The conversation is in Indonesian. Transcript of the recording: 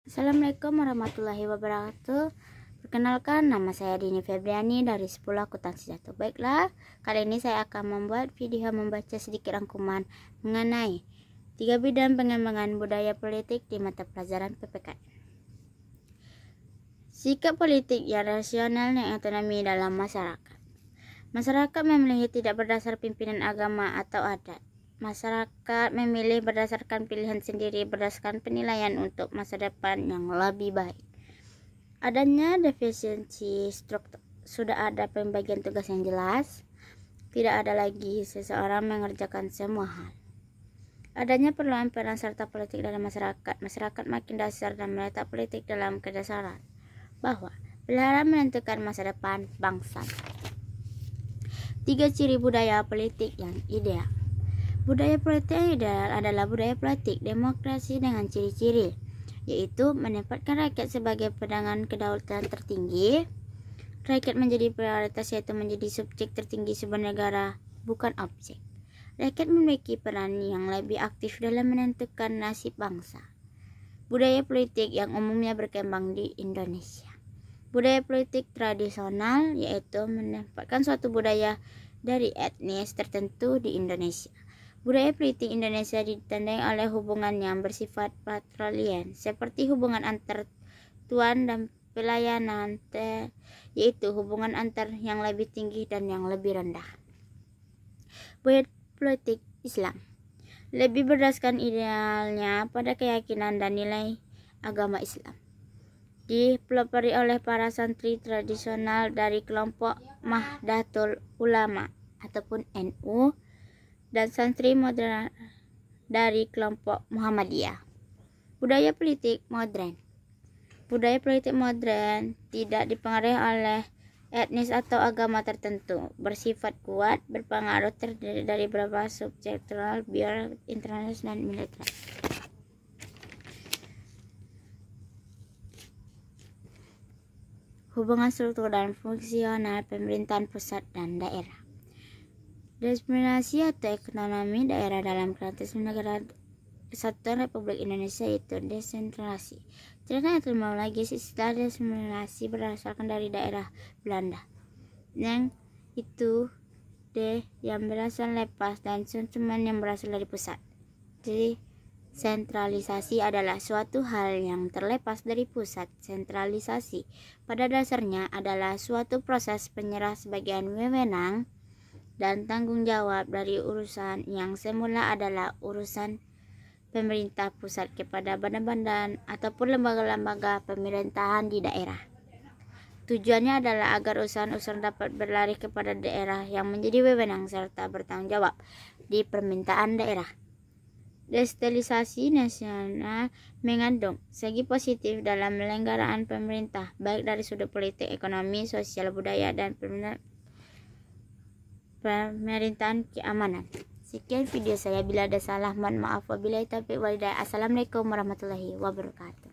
Assalamualaikum warahmatullahi wabarakatuh. Perkenalkan, nama saya Dini Febriani dari 10 Akuntansi 1. Baiklah, kali ini saya akan membuat video membaca sedikit rangkuman mengenai 3 bidang pengembangan budaya politik di mata pelajaran PPKN. Sikap politik yang rasional dan otonomi dalam masyarakat. Masyarakat memilih tidak berdasar pimpinan agama atau adat. Masyarakat memilih berdasarkan pilihan sendiri berdasarkan penilaian untuk masa depan yang lebih baik. Adanya defisiensi struktur, sudah ada pembagian tugas yang jelas, tidak ada lagi seseorang mengerjakan semua hal. Adanya perluan peran serta politik dalam masyarakat. Masyarakat makin dasar dan meletak politik dalam kedasaran bahwa pilihan menentukan masa depan bangsa. 3 ciri budaya politik yang ideal. Budaya politik yang ideal adalah budaya politik demokrasi dengan ciri-ciri, yaitu menempatkan rakyat sebagai pegangan kedaulatan tertinggi. Rakyat menjadi prioritas, yaitu menjadi subjek tertinggi sebuah negara, bukan objek. Rakyat memiliki peran yang lebih aktif dalam menentukan nasib bangsa. Budaya politik yang umumnya berkembang di Indonesia. Budaya politik tradisional, yaitu menempatkan suatu budaya dari etnis tertentu di Indonesia. Budaya politik Indonesia ditandai oleh hubungan yang bersifat patrilian, seperti hubungan antar tuan dan pelayanan, yaitu hubungan antar yang lebih tinggi dan yang lebih rendah. Budaya politik Islam lebih berdasarkan idealnya pada keyakinan dan nilai agama Islam. Dipelopori oleh para santri tradisional dari kelompok Nahdlatul Ulama ataupun NU dan santri modern dari kelompok Muhammadiyah. Budaya politik modern. Budaya politik modern tidak dipengaruhi oleh etnis atau agama tertentu, bersifat kuat, berpengaruh, terdiri dari beberapa subsektoral, biar internasional dan militer. Hubungan struktur dan fungsional pemerintahan pusat dan daerah. Diskriminasi atau ekonomi daerah dalam konteks negara Kesatuan Republik Indonesia, yaitu desentralisasi. Cerita etimologis istilah desentralisasi berdasarkan dari daerah Belanda, yang itu yang berasal lepas dan sentiment yang berasal dari pusat. Jadi sentralisasi adalah suatu hal yang terlepas dari pusat. Sentralisasi pada dasarnya adalah suatu proses penyerah sebagian wewenang dan tanggung jawab dari urusan yang semula adalah urusan pemerintah pusat kepada badan-badan ataupun lembaga-lembaga pemerintahan di daerah. Tujuannya adalah agar urusan-urusan dapat berlari kepada daerah yang menjadi wewenang serta bertanggung jawab di permintaan daerah. Desentralisasi nasional mengandung segi positif dalam penyelenggaraan pemerintah, baik dari sudut politik, ekonomi, sosial, budaya, dan pemerintahan keamanan. Sekian video saya, bila ada salah mohon maaf. Wabillahi taufiq wal hidayah. Assalamualaikum warahmatullahi wabarakatuh.